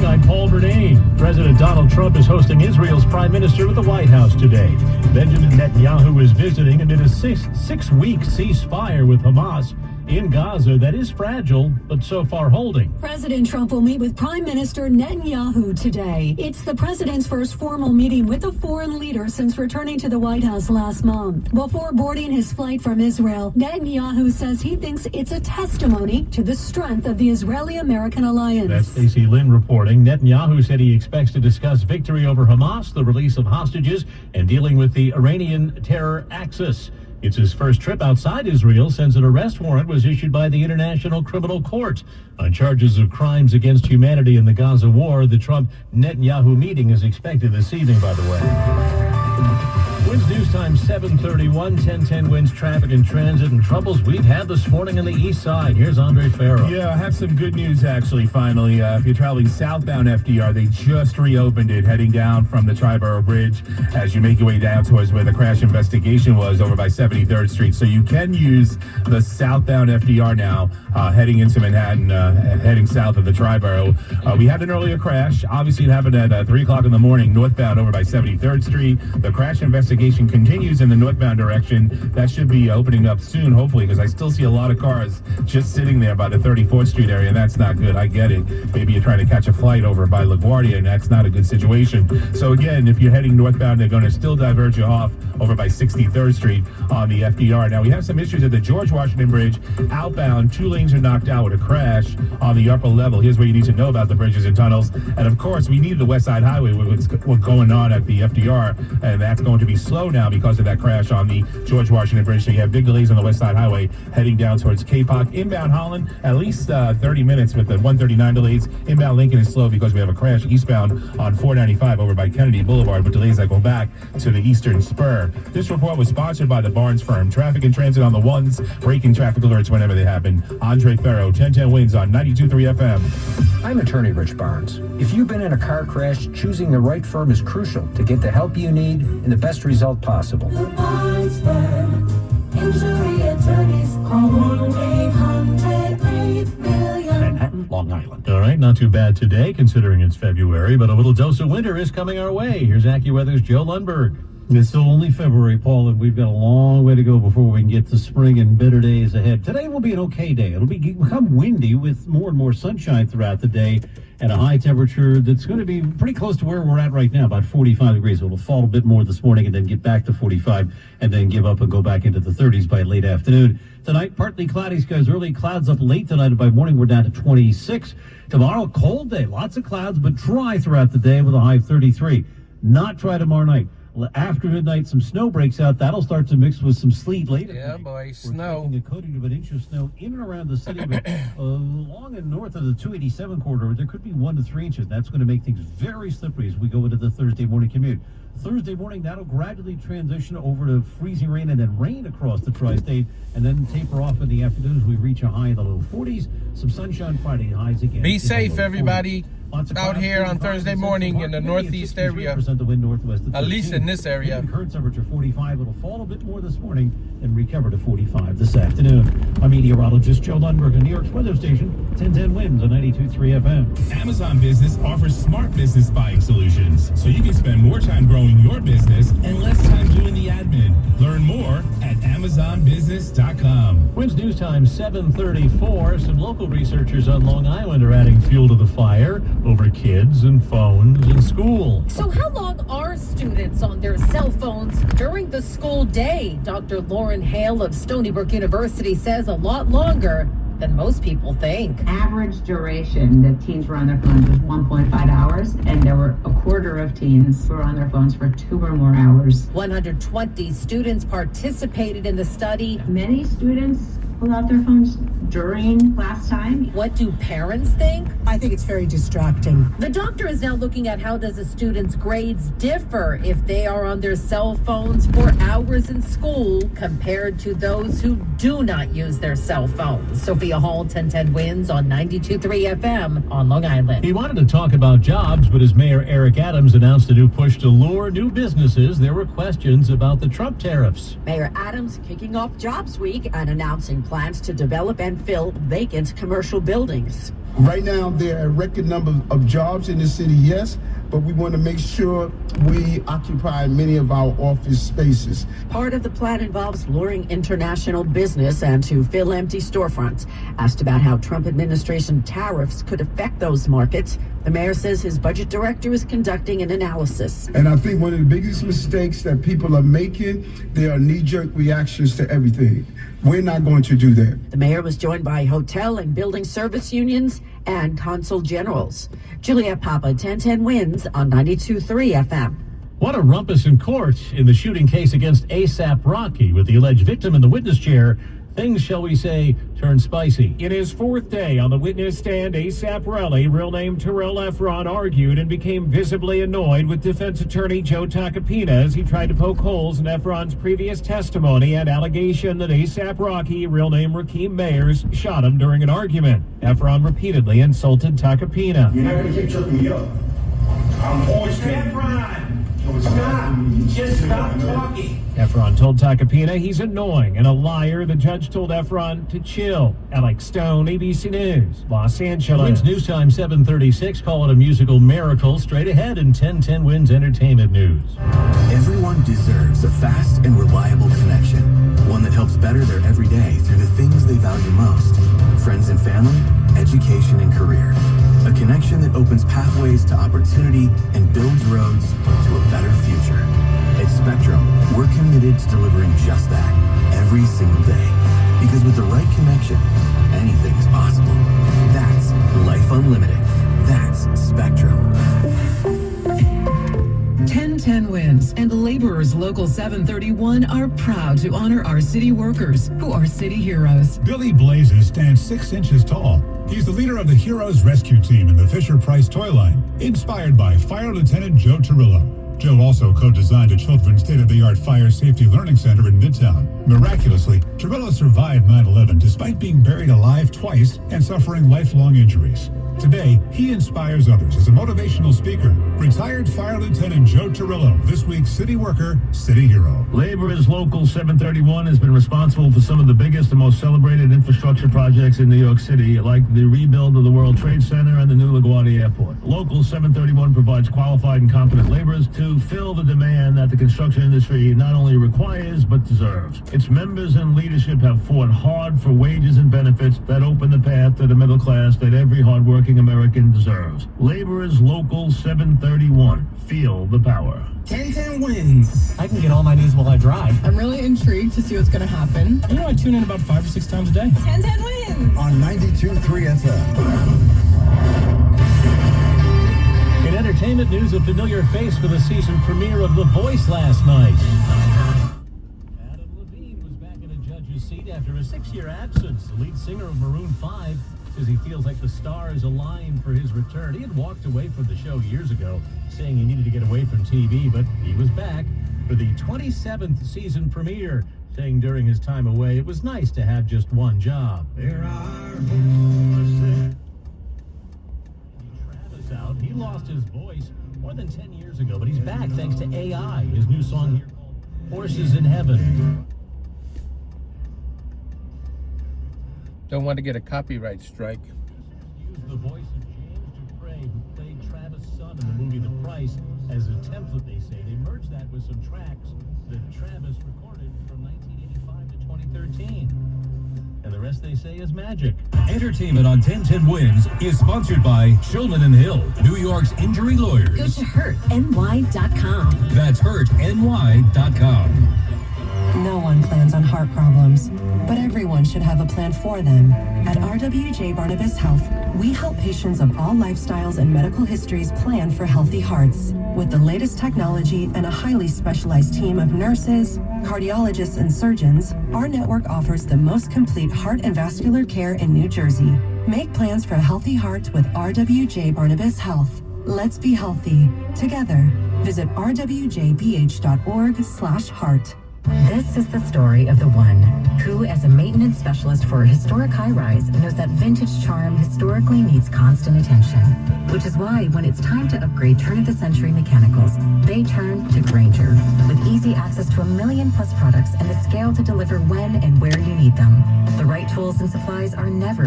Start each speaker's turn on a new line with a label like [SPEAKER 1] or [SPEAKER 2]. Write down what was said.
[SPEAKER 1] I'm Paul Bernay. President Donald Trump is hosting Israel's prime minister at the White House today. Benjamin Netanyahu is visiting amid a six-week ceasefire with Hamas in Gaza that is fragile, but so far holding.
[SPEAKER 2] President Trump will meet with Prime Minister Netanyahu today. It's the president's first formal meeting with a foreign leader since returning to the White House last month. Before boarding his flight from Israel, Netanyahu says he thinks it's a testimony to the strength of the Israeli-American alliance.
[SPEAKER 1] That's Stacey Lynn reporting. Netanyahu said he expects to discuss victory over Hamas, the release of hostages, and dealing with the Iranian terror axis. It's his first trip outside Israel since an arrest warrant was issued by the International Criminal Court on charges of crimes against humanity in the Gaza war. The Trump-Netanyahu meeting is expected this evening, by the way. Winds news time 7:31, 1010 winds, traffic and transit and troubles we've had this morning on the east side. Here's Andre Farrow.
[SPEAKER 3] Yeah, I have some good news actually, finally. If you're traveling southbound FDR, they just reopened it heading down from the Triborough Bridge as you make your way down towards where the crash investigation was over by 73rd Street. So you can use the southbound FDR now, heading into Manhattan, heading south of the Triborough. We had an earlier crash. Obviously, it happened at 3 o'clock in the morning, northbound over by 73rd Street. The crash investigation continues in the northbound direction. That should be opening up soon, hopefully, because I still see a lot of cars just sitting there by the 34th Street area, and that's not good. I get it. Maybe you're trying to catch a flight over by LaGuardia, and that's not a good situation. So again, if you're heading northbound, they're going to still diverge you off over by 63rd Street on the FDR. Now, we have some issues at the George Washington Bridge. Outbound, 2 lanes are knocked out with a crash on the upper level. Here's what you need to know about the bridges and tunnels. And of course, we need the West Side Highway with what's going on at the FDR, and that's going to be slow now because of that crash on the George Washington Bridge. So you have big delays on the West Side Highway heading down towards K-Poc. Inbound Holland, at least 30 minutes with the 139 delays. Inbound Lincoln is slow because we have a crash eastbound on 495 over by Kennedy Boulevard with delays that go back to the Eastern Spur. This report was sponsored by the Barnes Firm. Traffic and transit on the ones, breaking traffic alerts whenever they happen. Andre Farrow, 1010 Winds on 92.3 FM.
[SPEAKER 4] I'm attorney Rich Barnes. If you've been in a car crash, choosing the right firm is crucial to get the help you need and the best result possible.
[SPEAKER 5] The Barnes Firm. Injury attorneys. Call 1-800-8-million.
[SPEAKER 1] Manhattan, Long Island. All right, not too bad today considering it's February, but a little dose of winter is coming our way. Here's AccuWeather's Joe Lundberg.
[SPEAKER 6] It's still only February, Paul, and we've got a long way to go before we can get to spring and better days ahead. Today will be an okay day. It'll become windy with more and more sunshine throughout the day and a high temperature that's going to be pretty close to where we're at right now, about 45 degrees. It'll fall a bit more this morning and then get back to 45 and then give up and go back into the 30s by late afternoon. Tonight, partly cloudy skies, early clouds up late tonight, and by morning we're down to 26. Tomorrow, cold day, lots of clouds, but dry throughout the day with a high of 33. Not dry tomorrow night. After midnight, some snow breaks out. That'll start to mix with some sleet later.
[SPEAKER 7] Yeah, boy, snow.
[SPEAKER 6] We're expecting a coating of an inch of snow in and around the city, but along and north of the 287 corridor, there could be 1 to 3 inches. That's going to make things very slippery as we go into the Thursday morning commute. Thursday morning, that'll gradually transition over to freezing rain and then rain across the tri-state, and then taper off in the afternoon as we reach a high in the low 40s. Some sunshine Friday, highs again.
[SPEAKER 7] Be safe, everybody. Out here on Thursday morning in the northeast area, at least in this area.
[SPEAKER 6] Current temperature 45. It'll fall a bit more this morning and recover to 45 this afternoon. I'm meteorologist Joe Lundberg on New York's weather station, 1010 Winds on 92.3 FM.
[SPEAKER 3] Amazon Business offers smart business buying solutions, so you can spend more time growing your business and less time doing the admin. Learn more at AmazonBusiness.com.
[SPEAKER 1] Winds news time 7:34. Some local researchers on Long Island are adding fuel to the fire over kids and phones in school.
[SPEAKER 8] So how long are students on their cell phones during the school day? Dr. Lauren Hale of Stony Brook University says a lot longer than most people think.
[SPEAKER 9] Average duration that teens were on their phones was 1.5 hours, and there were a quarter of teens who were on their phones for 2 or more hours.
[SPEAKER 8] 120 students participated in the study.
[SPEAKER 9] Many students pull out their phones during class time.
[SPEAKER 8] What do parents think?
[SPEAKER 10] I think it's very distracting.
[SPEAKER 8] The doctor is now looking at how does a student's grades differ if they are on their cell phones for hours in school compared to those who do not use their cell phones. Sophia Hall, 1010 Winds on 92.3 FM on Long Island.
[SPEAKER 1] He wanted to talk about jobs, but as Mayor Eric Adams announced a new push to lure new businesses, there were questions about the Trump tariffs.
[SPEAKER 10] Mayor Adams kicking off Jobs Week and announcing plans to develop and fill vacant commercial buildings.
[SPEAKER 11] Right now, there are a record number of jobs in the city, yes, but we want to make sure we occupy many of our office spaces.
[SPEAKER 10] Part of the plan involves luring international business and to fill empty storefronts. Asked about how Trump administration tariffs could affect those markets, the mayor says his budget director is conducting an analysis.
[SPEAKER 11] And I think one of the biggest mistakes that people are making, there are knee-jerk reactions to everything. We're not going to do that.
[SPEAKER 10] The mayor was joined by hotel and building service unions and consul generals. Juliet Papa, 1010 Wins on 92.3 FM.
[SPEAKER 1] What a rumpus in court in the shooting case against A$AP Rocky, with the alleged victim in the witness chair. Things, shall we say, turned spicy.
[SPEAKER 12] In his fourth day on the witness stand, A$AP Rocky, real name Terrell Efron, argued and became visibly annoyed with defense attorney Joe Tacopina as he tried to poke holes in Efron's previous testimony and allegation that A$AP Rocky, real name Rakeem Mayers, shot him during an argument. Efron repeatedly insulted Tacopina.
[SPEAKER 13] You're not going to keep tripping me up. I'm always
[SPEAKER 12] Efron! Stop! Just stop talking! Efron told Tacopina he's annoying and a liar. The judge told Efron to chill. Alex Stone, ABC News, Los Angeles.
[SPEAKER 1] Wins News Time 7:36. Call it a musical miracle. Straight ahead in 1010 Wins Entertainment News.
[SPEAKER 14] Everyone deserves a fast and reliable connection. One that helps better their everyday through the things they value most. Friends and family, education and career. A connection that opens pathways to opportunity and builds roads to a better future. At Spectrum, we're committed to delivering just that every single day. Because with the right connection, anything's possible. That's Life Unlimited. That's Spectrum.
[SPEAKER 15] 1010 Wins and Laborers Local 731 are proud to honor our city workers who are city heroes.
[SPEAKER 16] Billy Blazes stands 6 inches tall. He's the leader of the Heroes Rescue Team in the Fisher-Price toy line, inspired by Fire Lieutenant Joe Turillo. Joe also co-designed a children's state-of-the-art fire safety learning center in Midtown. Miraculously, Turillo survived 9/11 despite being buried alive twice and suffering lifelong injuries. Today, he inspires others as a motivational speaker. Retired Fire Lieutenant Joe Turillo, this week's city worker, city hero.
[SPEAKER 1] Laborers Local 731 has been responsible for some of the biggest and most celebrated infrastructure projects in New York City, like the rebuild of the World Trade Center and the new LaGuardia Airport. Local 731 provides qualified and competent laborers to fill the demand that the construction industry not only requires but deserves. Its members and leadership have fought hard for wages and benefits that open the path to the middle class that every hardworking American deserves. Laborers Local 731. Feel the power.
[SPEAKER 17] 1010 Wins.
[SPEAKER 18] I can get all my news while I drive.
[SPEAKER 17] I'm really intrigued to see what's going to happen.
[SPEAKER 18] You know, I tune in about 5 or 6 times a day.
[SPEAKER 17] 1010 Wins.
[SPEAKER 16] On 92.3 FM.
[SPEAKER 1] In entertainment news, a familiar face for the season premiere of The Voice last night. Adam Levine was back in a judge's seat after a 6-year absence. The lead singer of Maroon 5 says he feels like the stars aligned for his return. He had walked away from the show years ago, saying he needed to get away from TV, but he was back for the 27th season premiere, saying during his time away, it was nice to have just one job. There are voices. Travis out. He lost his voice more than 10 years ago, but he's back thanks to AI. His new song here called Horses in Heaven.
[SPEAKER 7] Don't want to get a copyright strike.
[SPEAKER 1] Used the voice of James Dupre, who played Travis' son in the movie The Price, as a template, they say. They merged that with some tracks that Travis recorded from 1985 to 2013. And the rest, they say, is magic.
[SPEAKER 19] Entertainment on 1010 Wins is sponsored by Shulman & Hill, New York's injury lawyers.
[SPEAKER 2] Go to hurtny.com.
[SPEAKER 19] That's hurtny.com.
[SPEAKER 10] No one plans on heart problems, but everyone should have a plan for them. At RWJ Barnabas Health, we help patients of all lifestyles and medical histories plan for healthy hearts. With the latest technology and a highly specialized team of nurses, cardiologists, and surgeons, our network offers the most complete heart and vascular care in New Jersey. Make plans for a healthy heart with RWJ Barnabas Health. Let's be healthy together. Visit rwjbh.org/heart.
[SPEAKER 8] This is the story of the one who, as a maintenance specialist for a historic high-rise, knows that vintage charm historically needs constant attention. Which is why, when it's time to upgrade turn-of-the-century mechanicals, they turn to Grainger. With easy access to 1 million+ products and the scale to deliver when and where you need them. The right tools and supplies are never